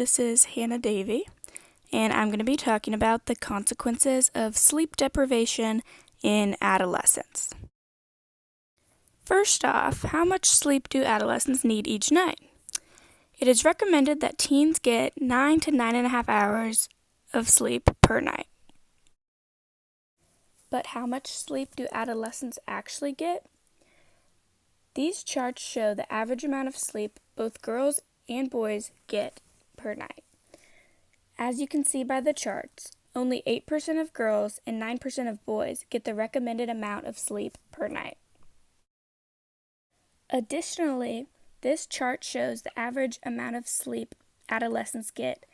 this is Hannah Davey, and I'm going to be talking about the consequences of sleep deprivation in adolescence. First off, how much sleep do adolescents need each night? It is recommended that teens get 9 to 9.5 hours of sleep per night. But how much sleep do adolescents actually get? These charts show the average amount of sleep both girls and boys get per night. As you can see by the charts, only 8% of girls and 9% of boys get the recommended amount of sleep per night. Additionally, this chart shows the average amount of sleep adolescents get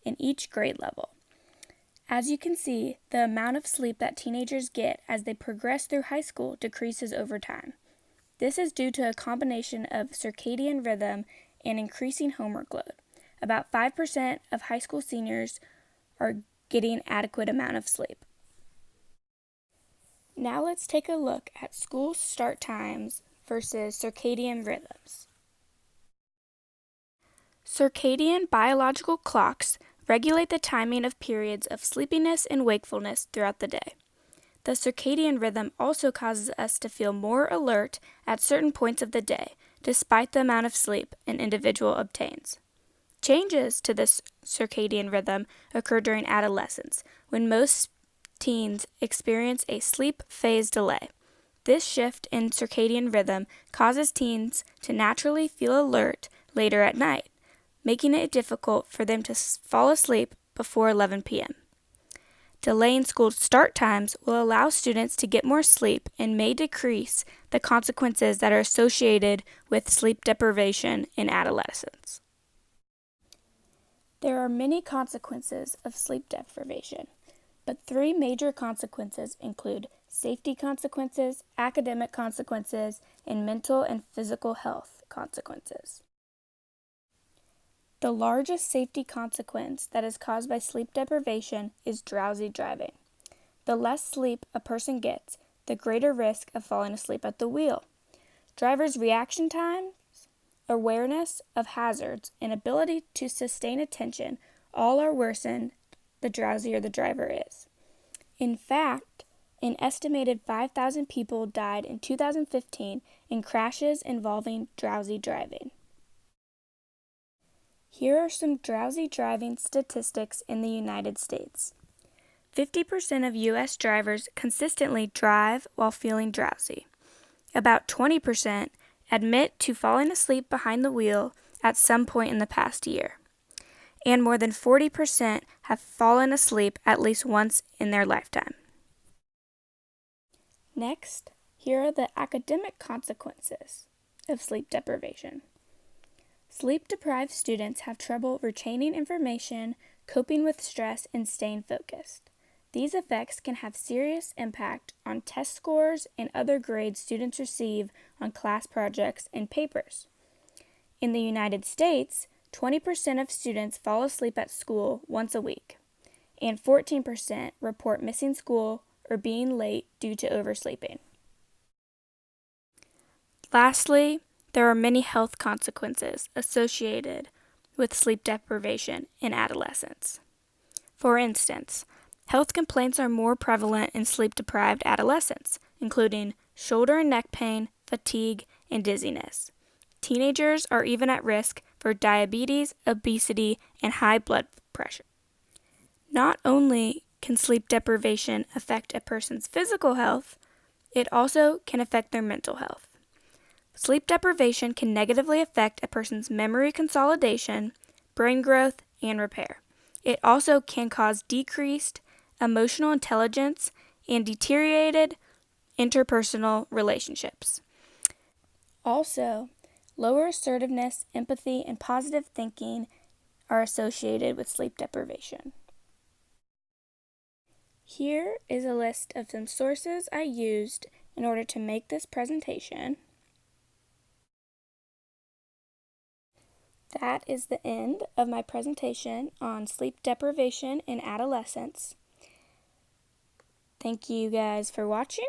in each grade level. As you can see, the amount of sleep that teenagers get as they progress through high school decreases over time. This is due to a combination of circadian rhythm and increasing homework load. About 5% of high school seniors are getting adequate amount of sleep. Now let's take a look at school start times versus circadian rhythms. Circadian biological clocks regulate the timing of periods of sleepiness and wakefulness throughout the day. The circadian rhythm also causes us to feel more alert at certain points of the day, despite the amount of sleep an individual obtains. Changes to this circadian rhythm occur during adolescence, when most teens experience a sleep phase delay. This shift in circadian rhythm causes teens to naturally feel alert later at night, making it difficult for them to fall asleep before 11 p.m. Delaying school start times will allow students to get more sleep and may decrease the consequences that are associated with sleep deprivation in adolescence. There are many consequences of sleep deprivation, but 3 major consequences include safety consequences, academic consequences, and mental and physical health consequences. The largest safety consequence that is caused by sleep deprivation is drowsy driving. The less sleep a person gets, the greater risk of falling asleep at the wheel. Drivers' reaction times, awareness of hazards, and ability to sustain attention all are worsened the drowsier the driver is. In fact, an estimated 5,000 people died in 2015 in crashes involving drowsy driving. Here are some drowsy driving statistics in the United States. 50% of U.S. drivers consistently drive while feeling drowsy. About 20% admit to falling asleep behind the wheel at some point in the past year. And more than 40% have fallen asleep at least once in their lifetime. Next, here are the academic consequences of sleep deprivation. Sleep-deprived students have trouble retaining information, coping with stress, and staying focused. These effects can have serious impact on test scores and other grades students receive on class projects and papers. In the United States, 20% of students fall asleep at school once a week, and 14% report missing school or being late due to oversleeping. Lastly, there are many health consequences associated with sleep deprivation in adolescence. For instance, health complaints are more prevalent in sleep-deprived adolescents, including shoulder and neck pain, fatigue, and dizziness. Teenagers are even at risk for diabetes, obesity, and high blood pressure. Not only can sleep deprivation affect a person's physical health, it also can affect their mental health. Sleep deprivation can negatively affect a person's memory consolidation, brain growth, and repair. It also can cause decreased emotional intelligence and deteriorated interpersonal relationships. Also, lower assertiveness, empathy, and positive thinking are associated with sleep deprivation. Here is a list of some sources I used in order to make this presentation. That is the end of my presentation on sleep deprivation in adolescence. Thank you guys for watching.